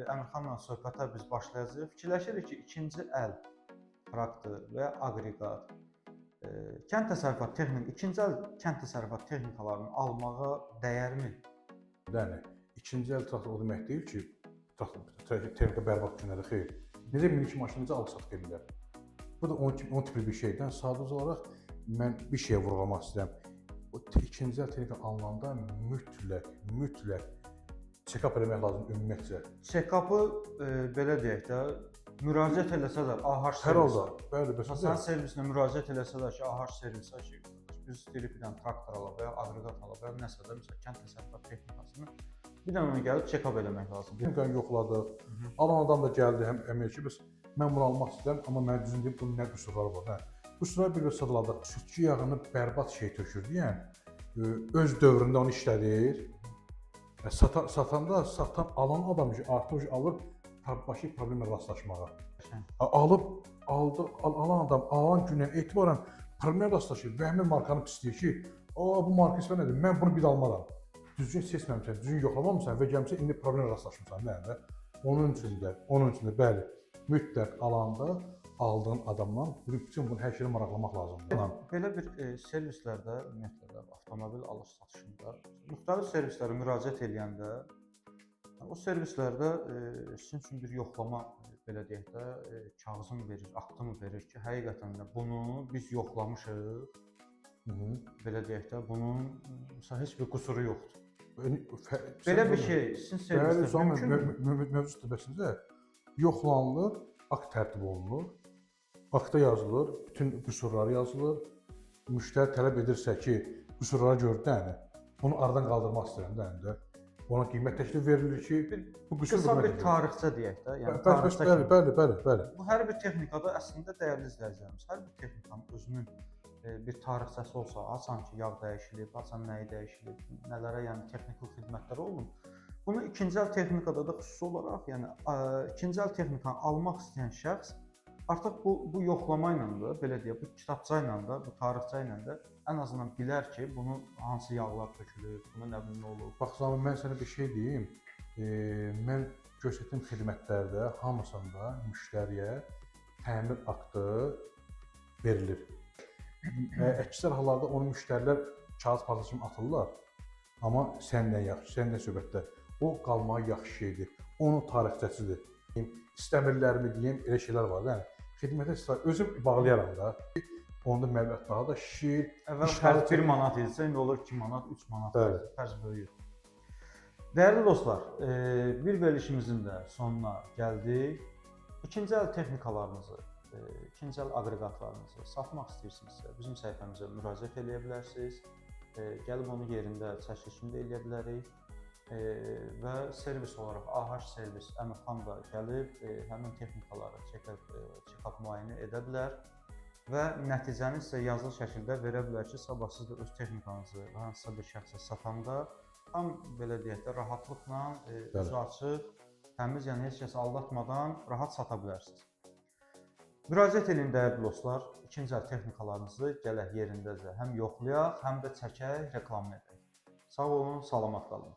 Əmirxanla söhbətə biz başlayacağıq. Fikirləşirik ki, ikinci əl traktor və ya aqreqat, kənd təsərrüfatı ikinci əl kənd təsərrüfatı texnikalarını almağa dəyərmi? Yəni ikinci əl traktor o demək deyil ki, texnika bərbad günləri xeyr. Necə minik maşını necə alıb-satıb edirlər? Bu da onun tipli bir şeydən. Sadəcə olaraq mən bir şeyə vurğulamaq istəyirəm. O ikinci əl texnika alınanda mütləq check-up eləmək lazımdır ümumiyyətcə. Check-up'ı belə deyək də, müraciət eləsələr AH Hər halda, servisə. bəli, bəs Sən servisinə müraciət eləsələr ki, AH servisə ki, biz istəyirik bir dənə traktor ala və ya aqreqat ala və ya nəsə də məsələn kənd təsərrüfatı texnikasını bir dənə onu gəlib check-up eləmək lazımdır. Texnikanı yoxladıq. Alan adam da gəldi, həm əmək ki, biz mən bunu almaq istəyirəm, amma mən düzün deyim bunun nə qüsurları var, hə. Qüsurları bir sadaladıq. Südçü yağını bərbad şey tökür deyən öz dövründə onu işlədir. Satan alan adam ki, artıq alır başqa problemlə rastlaşmağa. Alan adam alan gündən etibarən problemlə rastlaşır və həmin markanı pisləyir ki, bu marka ismi nədir? Mən bunu bir almaram. Düzgün seçməmisən, düzgün yoxlamamısan və gəlmişsən indi problemlə rastlaşmısan. Nədir? Onun üçün də bəli, mütləq alanda aldığın adamdan bütün bunu hər şeyi maraqlamaq lazımdır. Belə bir servislərdə, ümumiyyətlə avtomobil alış-satışında müxtəlif servislərə müraciət edəndə o servislərdə sizin üçün bir yoxlama belə deyək də kağızını verir, aktını verir ki, həqiqətən də bunu biz yoxlamışıq. Belə deyək də bunun məsələn heç bir qüsuru yoxdur. Belə bir şey sizin servisdə mümkündür? Mövcud tibəsində yoxlanılır, akt tərtib olunur. Aktda yazılır, bütün qüsurları yazılır. Müştəri tələb edirsə ki, qüsurlara görə də bunu aradan qaldırmaq istəyirəm də ona qiymət təklif verilir ki, bu qüsur qısa bir tarixçə deyək də, yəni bəli. Bu hər bir texnikada əslində dəyərli izləyicilərimiz, hər bir texnikanın özünün bir tarixçəsi olsa, haçan ki, yağ dəyişilib, haçan nəyi dəyişilib, nələrə, yəni texniki xidmətlər olunub. Bunu ikinci əl texnikada da xüsusi olaraq, yəni ikinci əl texnikanı almaq istəyən şəxs artıq bu yoxlama ilə də, belə deyək, bu kitabça ilə də, bu tarixçə ilə də ən azından bilər ki, bunun hansı yağlar tökülür, bunun nə bilim nə olub. Bax, Zami, mən sənə bir şey deyim. Mən göstərdiyim xidmətlərdə hamısında müştəriyə təmir aktı verilir. Əksər hallarda onu müştərilər kağız parçası kimi atırlar. Amma səndən yaxşı, səndən söhbətdə o qalmağı yaxşı şeydir. Onun tarixçəsidir. İstəmirlərmi deyim, elə şeylər var da. Xidmətə özüm bağlayaram da. Onda məbləğ daha da şişir. Əvvəl 1 manat idisə, indi olur 2 manat, 3 manat. Fərq böyüyür. Dəyərli dostlar, bir verilişimizin də sonuna gəldik. İkinci əl texnikalarınızı, ikinci əl aqreqatlarınızı satmaq istəyirsinizsə, bizim səhifəmizə müraciət edə bilərsiniz. Gəlib onu yerində çəkilişini də edə bilərik. Və servis olaraq AH servis Əmirxan da gəlib həmin texnikaları check-up müayinə edə bilər və nəticəni sizə yazılı şəkildə verə bilər ki, sabah siz də öz texnikanızı hansısa bir şəxsə satanda tam belə deyək də rahatlıqla, üzü açıq, təmiz, yəni heç kəsi aldatmadan rahat sata bilərsiniz. Müraciət edin dəyərli dostlar, ikinci əl texnikalarınızı gələk yerindəcə həm yoxlayaq, həm də çəkək, reklamını edək. Sağ olun, salamat qalın.